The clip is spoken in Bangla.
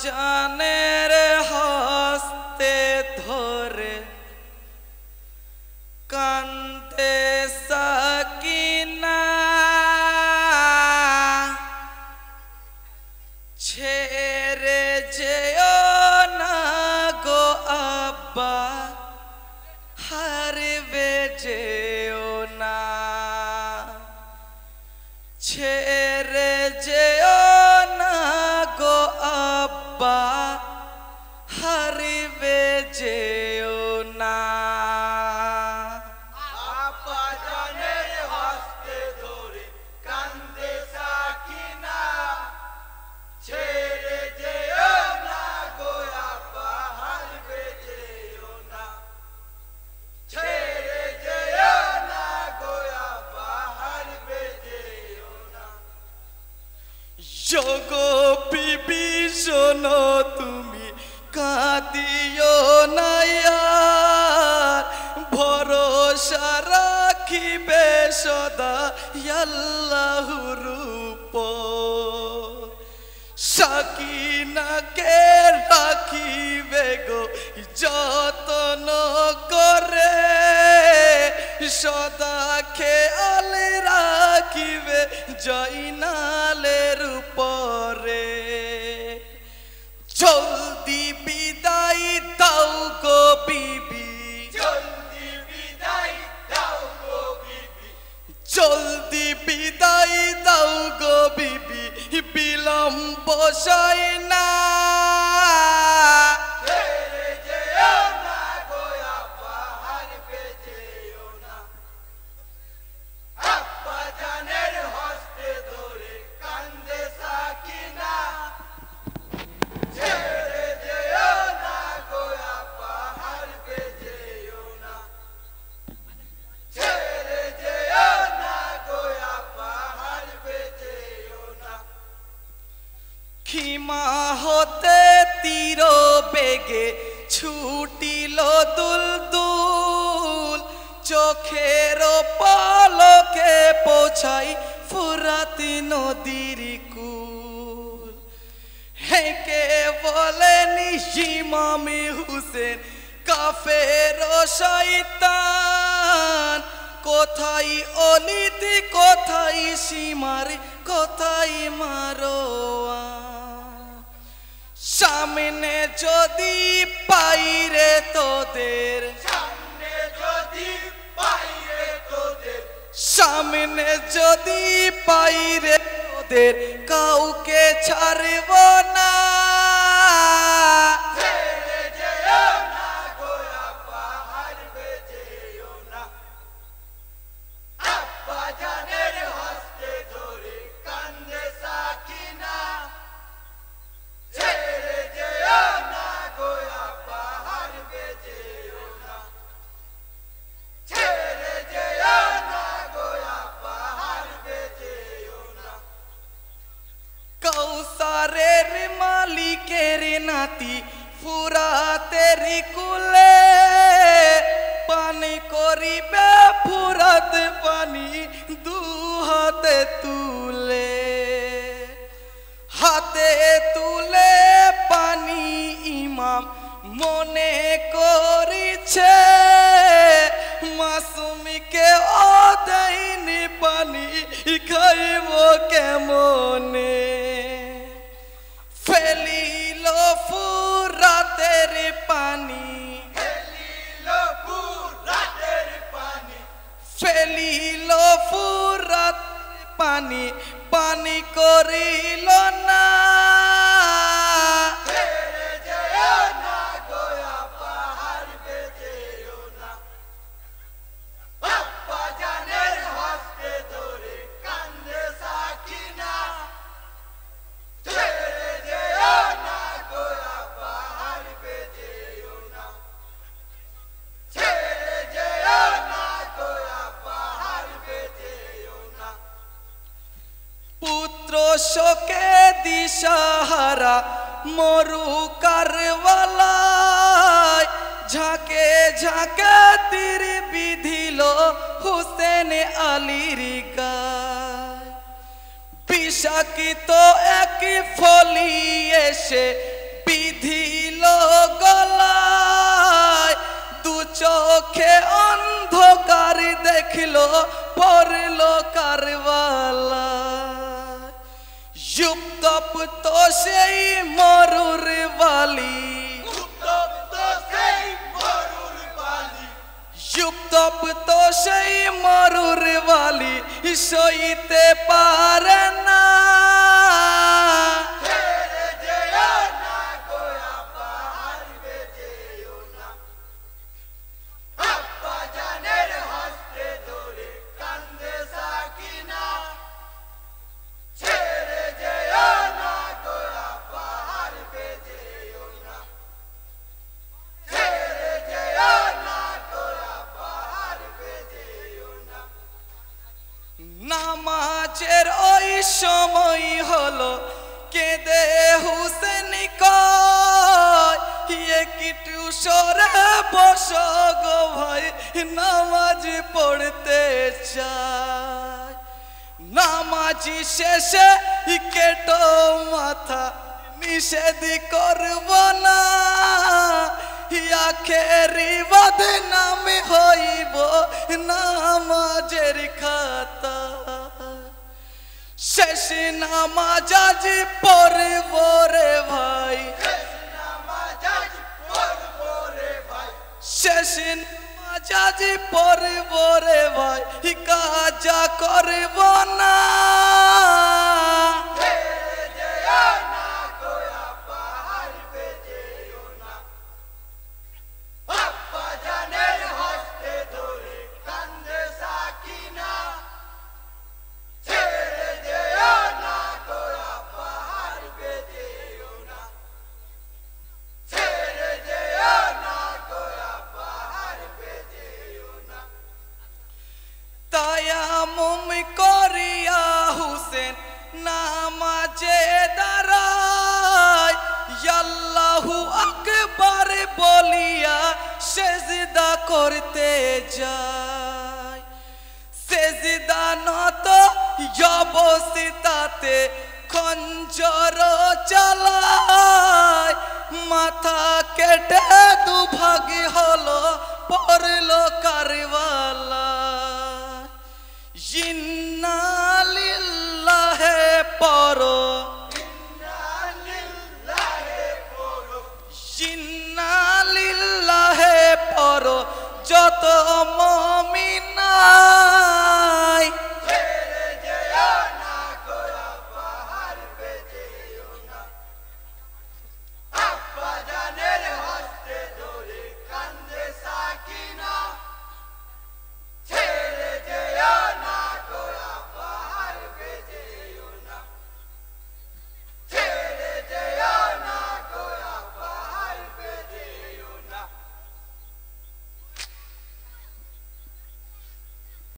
জানের হস্তে ধরে কান্দে সাকিনা ছেড়ে যেও না গো আব্বা হারবে যেও না ছেড়ে যেও না গো আব্বা হারবে যেও না আব্বা জানের হস্তে ধরে কান্দে সাকিনা ছেড়ে যেও না গো আব্বা হারবে যেও না ছেড়ে যেও না গো আব্বা হারবে যেও না যোগো বিবি শোনো তুমি কাঁদিও না আর ভরসা রাখিবে সদা আল্লাহর উপর সাকিনাকে রাখিবে গো যত্ন করে সদা খেয়াল রাখিবে জয়নালের উপরে জলদি বিদায় দাও গো বিবি জলদি বিদায় দাও গো বিবি জলদি বিদায় দাও গো বিবি বিলম্ব সয় না ছেড়ে যেও না গো আব্বা হারবে যেও না আব্বা জানের হস্তে ধরে কান্দে সাকিনা ছেড়ে যেও না গো আব্বা হারবে যেও না ছেড়ে যেও না গো আব্বা হারবে যেও না খিমা হতে তীর বেগে ছুটিল দুলদুল চোখের পলকে পৌঁছাই ফুরাত নদীর কুল হেকে বলেন ইমাম হুসেন কাফের শয়তান কোথায় অলিদ কোথায় সীমার কোথায় মারোয়ান সামনে যদি পাইরে তোদের সামনে যদি পাইরে তোদের সামনে যদি পাইরে তোদের কাউকে ছাড়ব না ছেড়ে যেও না গো আব্বা হারবে যেও না আব্বা জানের হস্তে ধরে কান্দে সাকিনা ছেড়ে যেও না গো আব্বা হারবে যেও না ছেড়ে যেও না গো আব্বা হারবে যেও না কৌসারের মালিকের নাতি ফুরাতের কুলে পানি করিবে ফুরাত পানি দু হাতে তুলে হাতে তুলে পানি ইমাম মনে করিছে মাসুমিকে ও দেয়নি পানি খাইব কেমনে ফেলিল ফুরাতের পানি ফেলিল ফুরাতের পানি ফেলিল ফুরাত পানি পানি করিল না ছেড়ে যেও না গো আব্বা হারবে যেও না আব্বা জানের হস্তে ধরে কান্দে সাকিনা ছেড়ে যেও না গো আব্বা হারবে যেও না ছেড়ে যেও না গো আব্বা হারবে যেও না পুত্র শোকে দিশাহারা মরু কারবালায় ঝাঁকে ঝাঁকে তীর বিধিল হুসেন আলীর গায় বিষাকিত এক ফলি এসে বিধিল গলায় দু চোখে অন্ধকার দেখল পড়ল কারবালায় যুক্তপ্ত সেই মরুর বালি যুক্তপ্ত সেই মরুর বালি সইতে পারে না নামাজের ওই সময় হলো কেঁদে হুসেন কয় একটু সরে বসো গো ভাই নামাজ পড়তে চাই নামাজি শেষে কেটো মাথা নিষেধ করব না আখেরি বদনামে হইব নামাজের খাতা শেষ নামাজ আজ পড়ব রে ভাই শেষ নামাজ আজ পড়ব রে ভাই কাজা করব না তায়াম্মুম করিয়া হুসেন নামাজে দাঁড়ায় আল্লাহু আকবার বলিয়া সেজদা করতে যায় সেজদা নত অবস্থাতে খঞ্জর চালায় মাথা কেটে দুভাগ হলো পড়ল কারবালা ইন্না লিল্লাহি পড়ো ইন্না লিল্লাহি পড়ো যত মুমিনা